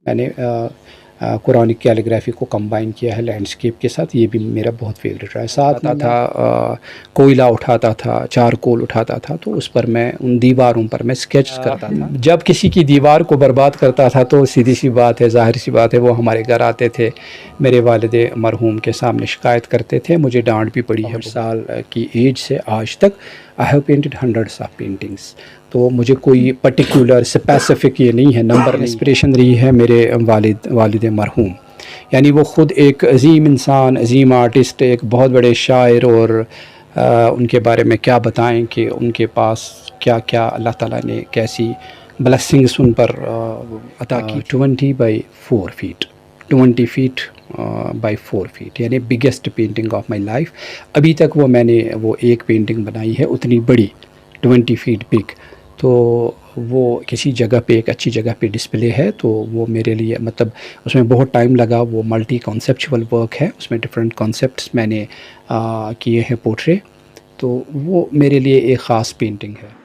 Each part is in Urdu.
میں نے قرآنک کیلیگرافی کو کمبائن کیا ہے لینڈسکیپ کے ساتھ، یہ بھی میرا بہت فیوریٹ رہا ہے۔ ساتھ میں تھا کوئلہ اٹھاتا تھا، چارکول اٹھاتا تھا، تو اس پر میں ان دیواروں پر میں اسکیچ کرتا تھا۔ جب کسی کی دیوار کو برباد کرتا تھا تو سیدھی سی بات ہے، ظاہر سی بات ہے، وہ ہمارے گھر آتے تھے، میرے والد مرحوم کے سامنے شکایت کرتے تھے، مجھے ڈانٹ بھی پڑی ہے۔ 5 سال کی ایج سے آج تک I have painted hundreds of paintings, تو مجھے کوئی پرٹیکولر اسپیسیفک یہ نہیں ہے نمبر۔ انسپریشن رہی ہے میرے والد مرحوم، یعنی وہ خود ایک عظیم انسان، عظیم آرٹسٹ، ایک بہت بڑے شاعر، اور ان کے بارے میں کیا بتائیں کہ ان کے پاس کیا کیا اللہ تعالیٰ نے کیسی بلیسنگس ان پر عطا کی۔ 20 فیٹ بائی 4 فیٹ، یعنی biggest painting of my life. ابھی تک وہ میں نے وہ ایک پینٹنگ بنائی ہے اتنی بڑی، 20 فیٹ بگ، تو وہ کسی جگہ پہ، ایک اچھی جگہ پہ ڈسپلے ہے، تو وہ میرے لیے مطلب اس میں بہت ٹائم لگا۔ وہ ملٹی کانسیپچول ورک ہے، اس میں ڈفرینٹ کانسیپٹس میں نے کیے ہیں پورٹرے، تو وہ میرے لیے ایک خاص پینٹنگ ہے۔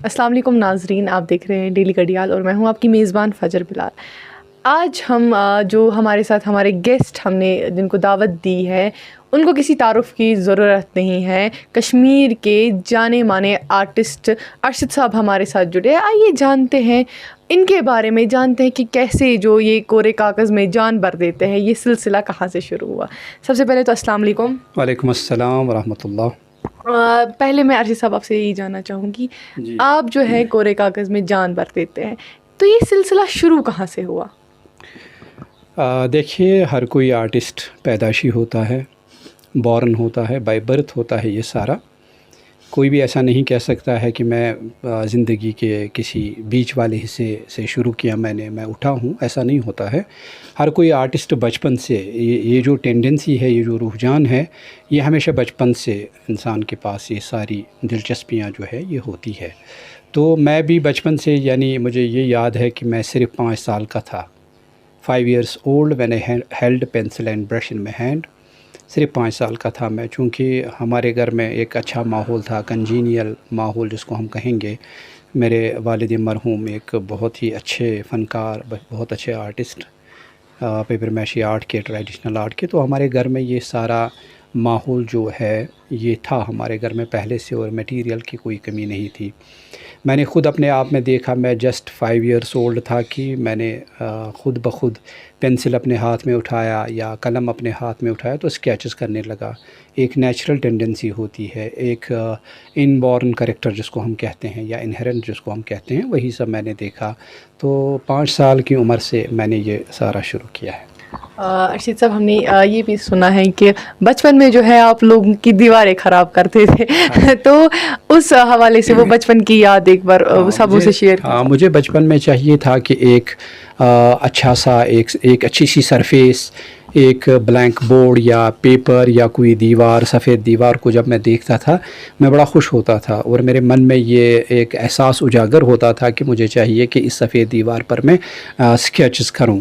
السلام علیکم ناظرین، آپ دیکھ رہے ہیں ڈیلی گڈیال اور میں ہوں آپ کی میزبان فجر بلال۔ آج ہم جو ہمارے ساتھ ہمارے گیسٹ ہم نے جن کو دعوت دی ہے، ان کو کسی تعارف کی ضرورت نہیں ہے۔ کشمیر کے جانے مانے آرٹسٹ ارشد صاحب ہمارے ساتھ جڑے ہیں۔ آئیے جانتے ہیں ان کے بارے میں، جانتے ہیں کہ کیسے جو یہ کورے کاغذ میں جان بھر دیتے ہیں، یہ سلسلہ کہاں سے شروع ہوا۔ سب سے پہلے تو السلام علیکم۔ وعلیکم السلام ورحمۃ اللہ۔ پہلے میں ارشد صاحب آپ سے یہی جاننا چاہوں گی، آپ جو ہے کورے کاغذ میں جان بھر دیتے ہیں، تو یہ سلسلہ شروع کہاں سے ہوا؟ دیکھیے، ہر کوئی آرٹسٹ پیدائشی ہوتا ہے، بورن ہوتا ہے، بائی برتھ ہوتا ہے۔ یہ سارا کوئی بھی ایسا نہیں کہہ سکتا ہے کہ میں زندگی کے کسی بیچ والے حصے سے شروع کیا، میں اٹھا ہوں، ایسا نہیں ہوتا ہے۔ ہر کوئی آرٹسٹ بچپن سے یہ جو ٹینڈنسی ہے، یہ جو رجحان ہے، یہ ہمیشہ بچپن سے انسان کے پاس یہ ساری دلچسپیاں جو ہے یہ ہوتی ہے۔ تو میں بھی بچپن سے، یعنی مجھے یہ یاد ہے کہ میں صرف 5 سال کا تھا، 5 years old when I held pencil and brush in my hand۔ صرف 5 سال کا تھا میں، چونکہ ہمارے گھر میں ایک اچھا ماحول تھا، کنجینیل ماحول جس کو ہم کہیں گے۔ میرے والد مرحوم ایک بہت ہی اچھے فنکار، بہت اچھے آرٹسٹ، پیپر میشی آرٹ کے، ٹریڈیشنل آرٹ کے، تو ہمارے گھر میں یہ سارا ماحول جو ہے یہ تھا ہمارے گھر میں پہلے سے، اور میٹیریل کی کوئی کمی نہیں تھی۔ میں نے خود اپنے آپ میں دیکھا، میں جسٹ 5 years old تھا کہ میں نے خود بخود پینسل اپنے ہاتھ میں اٹھایا یا قلم اپنے ہاتھ میں اٹھایا تو اسکیچز کرنے لگا۔ ایک نیچرل ٹینڈنسی ہوتی ہے، ایک ان بورن کریکٹر جس کو ہم کہتے ہیں، یا انہیرنٹ جس کو ہم کہتے ہیں، وہی سب میں نے دیکھا۔ تو 5 سال کی عمر سے میں نے یہ سارا شروع کیا ہے۔ ارشد صاحب، ہم نے یہ بھی سنا ہے کہ بچپن میں جو ہے آپ لوگوں کی دیواریں خراب کرتے تھے، تو اس حوالے سے وہ بچپن کی یاد ایک بار سب سے شیئر کیجیے۔ مجھے بچپن میں چاہیے تھا کہ ایک اچھا سا ایک اچھی سی سرفیس، ایک بلینک بورڈ یا پیپر یا کوئی دیوار، سفید دیوار کو جب میں دیکھتا تھا میں بڑا خوش ہوتا تھا، اور میرے من میں یہ ایک احساس اجاگر ہوتا تھا کہ مجھے چاہیے کہ اس سفید دیوار پر میں اسکیچز کروں،